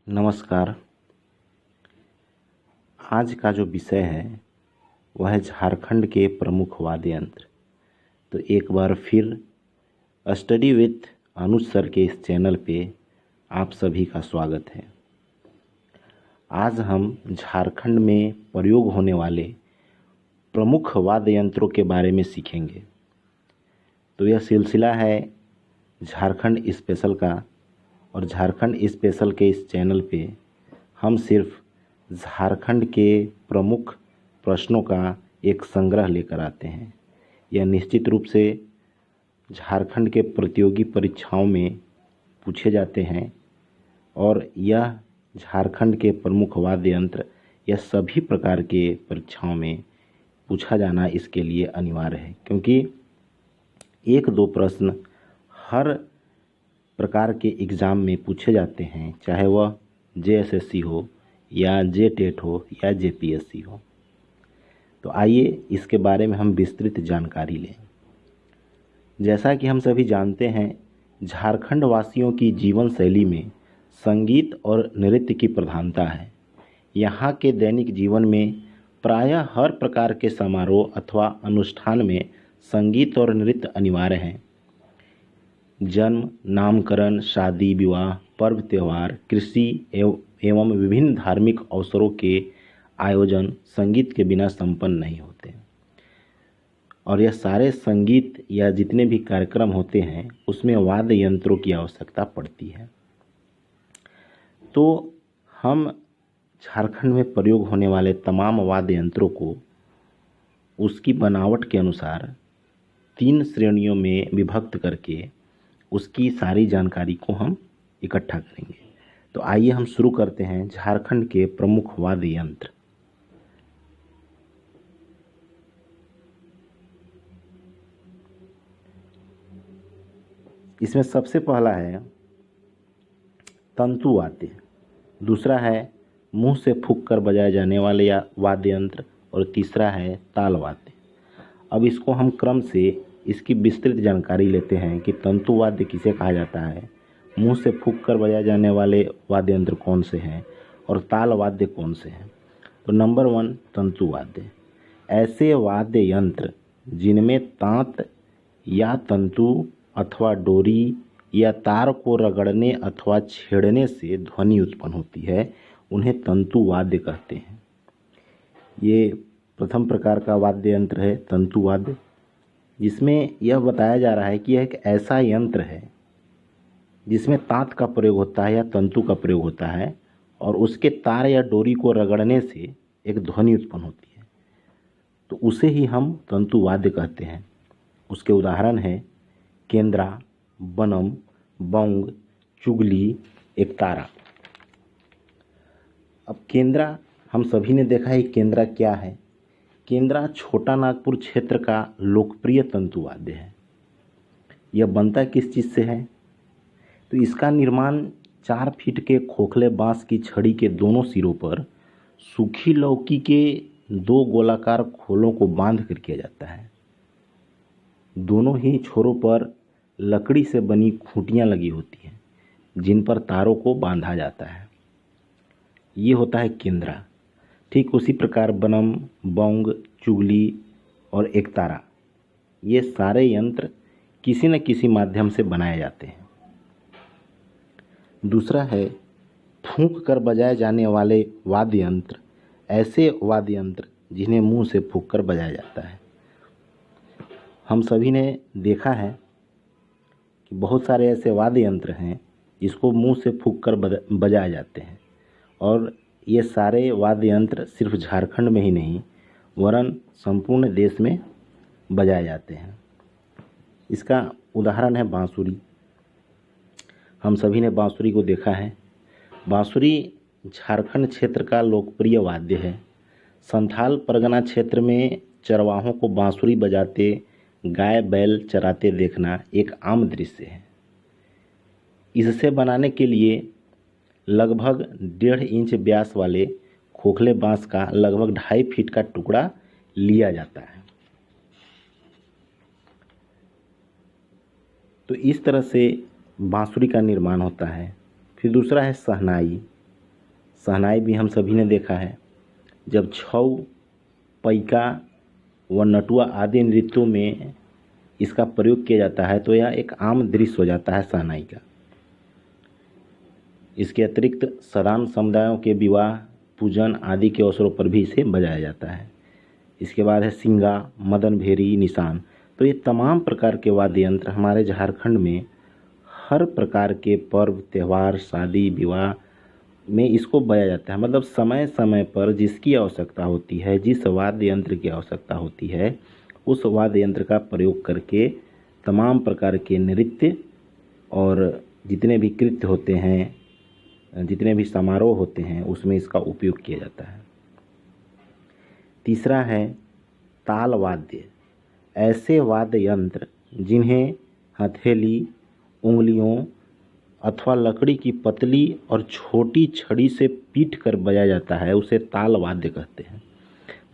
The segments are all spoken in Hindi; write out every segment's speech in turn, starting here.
नमस्कार। आज का जो विषय है वह है झारखंड के प्रमुख वाद्य यंत्र। तो एक बार फिर स्टडी विथ अनुज सर के इस चैनल पे आप सभी का स्वागत है। आज हम झारखंड में प्रयोग होने वाले प्रमुख वाद्य यंत्रों के बारे में सीखेंगे। तो यह सिलसिला है झारखंड स्पेशल का, और झारखंड स्पेशल के इस चैनल पे हम सिर्फ झारखंड के प्रमुख प्रश्नों का एक संग्रह लेकर आते हैं। यह निश्चित रूप से झारखंड के प्रतियोगी परीक्षाओं में पूछे जाते हैं, और यह झारखंड के प्रमुख वाद्य यंत्र यह सभी प्रकार के परीक्षाओं में पूछा जाना इसके लिए अनिवार्य है, क्योंकि एक दो प्रश्न हर प्रकार के एग्ज़ाम में पूछे जाते हैं, चाहे वह JSSC हो या JTET हो या JPSC हो। तो आइए इसके बारे में हम विस्तृत जानकारी लें। जैसा कि हम सभी जानते हैं, झारखंड वासियों की जीवन शैली में संगीत और नृत्य की प्रधानता है। यहाँ के दैनिक जीवन में प्रायः हर प्रकार के समारोह अथवा अनुष्ठान में संगीत और नृत्य अनिवार्य हैं। जन्म, नामकरण, शादी, विवाह, पर्व त्योहार, कृषि एवं विभिन्न धार्मिक अवसरों के आयोजन संगीत के बिना संपन्न नहीं होते। और यह सारे संगीत या जितने भी कार्यक्रम होते हैं उसमें वाद्य यंत्रों की आवश्यकता पड़ती है। तो हम झारखंड में प्रयोग होने वाले तमाम वाद्य यंत्रों को उसकी बनावट के अनुसार 3 श्रेणियों में विभक्त करके उसकी सारी जानकारी को हम इकट्ठा करेंगे। तो आइए हम शुरू करते हैं झारखंड के प्रमुख वाद्य यंत्र। इसमें सबसे पहला है तंतु वाद्य, दूसरा है मुंह से फूंक कर बजाए जाने वाले या वाद्य यंत्र, और तीसरा है ताल वाद्य। अब इसको हम क्रम से इसकी विस्तृत जानकारी लेते हैं कि तंतु वाद्य किसे कहा जाता है, मुंह से फूंक कर बजाए जाने वाले वाद्य यंत्र कौन से हैं, और ताल वाद्य कौन से हैं। तो नंबर 1 तंतु वाद्य। ऐसे वाद्य यंत्र जिनमें तांत या तंतु अथवा डोरी या तार को रगड़ने अथवा छेड़ने से ध्वनि उत्पन्न होती है, उन्हें तंतु वाद्य कहते हैं। ये प्रथम प्रकार का वाद्य यंत्र है तंतु वाद्य, जिसमें यह बताया जा रहा है कि यह एक ऐसा यंत्र है जिसमें तांत का प्रयोग होता है या तंतु का प्रयोग होता है, और उसके तार या डोरी को रगड़ने से एक ध्वनि उत्पन्न होती है, तो उसे ही हम तंतु वाद्य कहते हैं। उसके उदाहरण है केंद्रा, बनम, बौंग, चुगली, एकतारा। अब केंद्रा, हम सभी ने देखा है केंद्रा क्या है। केंद्रा छोटा नागपुर क्षेत्र का लोकप्रिय तंतु वाद्य है। यह बनता किस चीज़ से है? तो इसका निर्माण 4 फीट के खोखले बांस की छड़ी के दोनों सिरों पर सूखी लौकी के 2 गोलाकार खोलों को बांध कर किया जाता है। दोनों ही छोरों पर लकड़ी से बनी खूंटियाँ लगी होती हैं जिन पर तारों को बांधा जाता है। ये होता है केंद्रा। ठीक उसी प्रकार बनम, बौंग, चुगली और एकतारा, ये सारे यंत्र किसी न किसी माध्यम से बनाए जाते हैं। दूसरा है फूंक कर बजाए जाने वाले वाद्य यंत्र। ऐसे वाद्य यंत्र जिन्हें मुंह से फूंक कर बजाया जाता है। हम सभी ने देखा है कि बहुत सारे ऐसे वाद्य यंत्र हैं जिसको मुंह से फूंक कर बजाए जाते हैं, और ये सारे वाद्य यंत्र सिर्फ झारखंड में ही नहीं वरन संपूर्ण देश में बजाए जाते हैं। इसका उदाहरण है बांसुरी। हम सभी ने बांसुरी को देखा है। बांसुरी झारखंड क्षेत्र का लोकप्रिय वाद्य है। संथाल परगना क्षेत्र में चरवाहों को बांसुरी बजाते गाय बैल चराते देखना एक आम दृश्य है। इससे बनाने के लिए लगभग 1.5 इंच व्यास वाले खोखले बांस का लगभग 2.5 फीट का टुकड़ा लिया जाता है। तो इस तरह से बांसुरी का निर्माण होता है। फिर दूसरा है शहनाई। शहनाई भी हम सभी ने देखा है। जब छौ, पैका व नटुआ आदि नृत्यों में इसका प्रयोग किया जाता है तो यह एक आम दृश्य हो जाता है शहनाई का। इसके अतिरिक्त सदान समुदायों के विवाह, पूजन आदि के अवसरों पर भी इसे बजाया जाता है। इसके बाद है सिंगा, मदन भेरी, निशान। तो ये तमाम प्रकार के वाद्य यंत्र हमारे झारखंड में हर प्रकार के पर्व, त्यौहार, शादी, विवाह में इसको बजाया जाता है। मतलब समय समय पर जिसकी आवश्यकता होती है, जिस वाद्य यंत्र की आवश्यकता होती है, उस वाद्य यंत्र का प्रयोग करके तमाम प्रकार के नृत्य और जितने भी कृत्य होते हैं, जितने भी समारोह होते हैं, उसमें इसका उपयोग किया जाता है। तीसरा है ताल वाद्य। ऐसे वाद्य यंत्र जिन्हें हथेली, उंगलियों अथवा लकड़ी की पतली और छोटी छड़ी से पीट कर बजाया जाता है, उसे ताल वाद्य कहते हैं।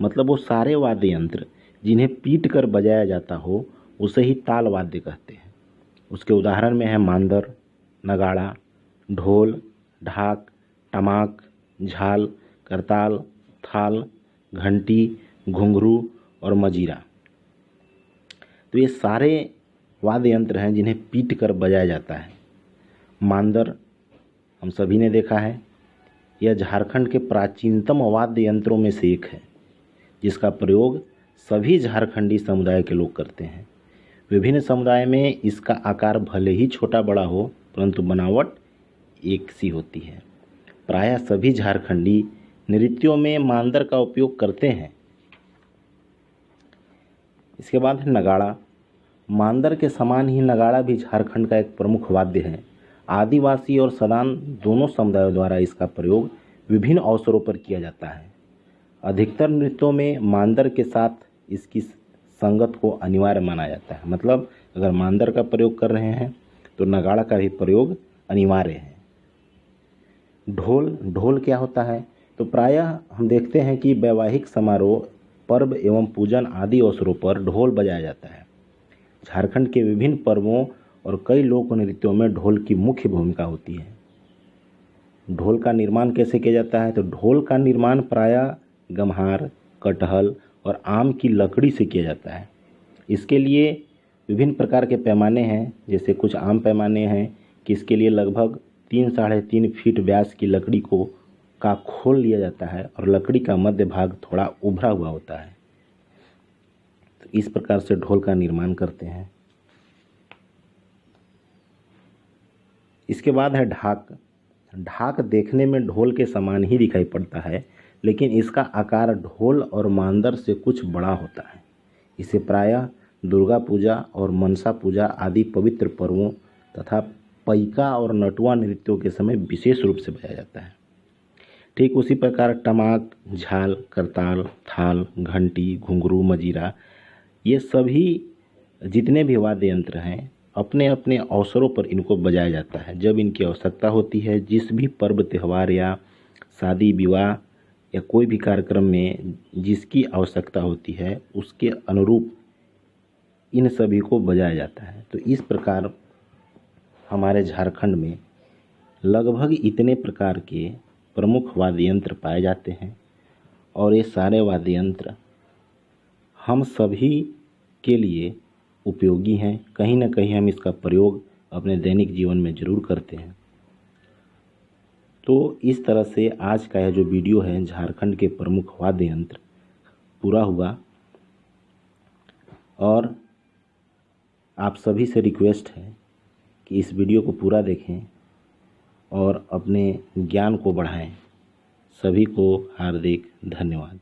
मतलब वो सारे वाद्य यंत्र जिन्हें पीट कर बजाया जाता हो उसे ही ताल वाद्य कहते हैं। उसके उदाहरण में है मांदर, नगाड़ा, ढोल, ढाक, टमाक, झाल, करताल, थाल, घंटी, घुंघरू और मजीरा। तो ये सारे वाद्य यंत्र हैं जिन्हें पीट कर बजाया जाता है। मांदर हम सभी ने देखा है, यह झारखंड के प्राचीनतम वाद्य यंत्रों में से एक है, जिसका प्रयोग सभी झारखंडी समुदाय के लोग करते हैं। विभिन्न समुदाय में इसका आकार भले ही छोटा बड़ा हो, परंतु बनावट एक सी होती है। प्रायः सभी झारखंडी नृत्यों में मांदर का उपयोग करते हैं। इसके बाद है नगाड़ा। मांदर के समान ही नगाड़ा भी झारखंड का एक प्रमुख वाद्य है। आदिवासी और सदान दोनों समुदायों द्वारा इसका प्रयोग विभिन्न अवसरों पर किया जाता है। अधिकतर नृत्यों में मांदर के साथ इसकी संगत को अनिवार्य माना जाता है। मतलब अगर मांदर का प्रयोग कर रहे हैं तो नगाड़ा का भी प्रयोग अनिवार्य है। ढोल क्या होता है? तो प्रायः हम देखते हैं कि वैवाहिक समारोह, पर्व एवं पूजन आदि अवसरों पर ढोल बजाया जाता है। झारखंड के विभिन्न पर्वों और कई लोक नृत्यों में ढोल की मुख्य भूमिका होती है। ढोल का निर्माण कैसे किया जाता है? तो ढोल का निर्माण प्रायः गम्हार, कटहल और आम की लकड़ी से किया जाता है। इसके लिए विभिन्न प्रकार के पैमाने हैं। जैसे कुछ आम पैमाने हैं कि इसके लिए लगभग 3-3.5 फीट व्यास की लकड़ी का खोल लिया जाता है और लकड़ी का मध्य भाग थोड़ा उभरा हुआ होता है। तो इस प्रकार से ढोल का निर्माण करते हैं। इसके बाद है ढाक। ढाक देखने में ढोल के समान ही दिखाई पड़ता है, लेकिन इसका आकार ढोल और मांदर से कुछ बड़ा होता है। इसे प्रायः दुर्गा पूजा और मनसा पूजा आदि पवित्र पर्वों तथा पैका और नटुआ नृत्यों के समय विशेष रूप से बजाया जाता है। ठीक उसी प्रकार टमाक, झाल, करताल, थाल, घंटी, घुंघरू, मजीरा, ये सभी जितने भी वाद्य यंत्र हैं अपने अपने अवसरों पर इनको बजाया जाता है। जब इनकी आवश्यकता होती है, जिस भी पर्व, त्यौहार या शादी, विवाह या कोई भी कार्यक्रम में जिसकी आवश्यकता होती है, उसके अनुरूप इन सभी को बजाया जाता है। तो इस प्रकार हमारे झारखंड में लगभग इतने प्रकार के प्रमुख वाद्य यंत्र पाए जाते हैं और ये सारे वाद्य यंत्र हम सभी के लिए उपयोगी हैं। कहीं ना कहीं हम इसका प्रयोग अपने दैनिक जीवन में ज़रूर करते हैं। तो इस तरह से आज का यह जो वीडियो है झारखंड के प्रमुख वाद्य यंत्र पूरा हुआ। और आप सभी से रिक्वेस्ट है कि इस वीडियो को पूरा देखें और अपने ज्ञान को बढ़ाएं। सभी को हार्दिक धन्यवाद।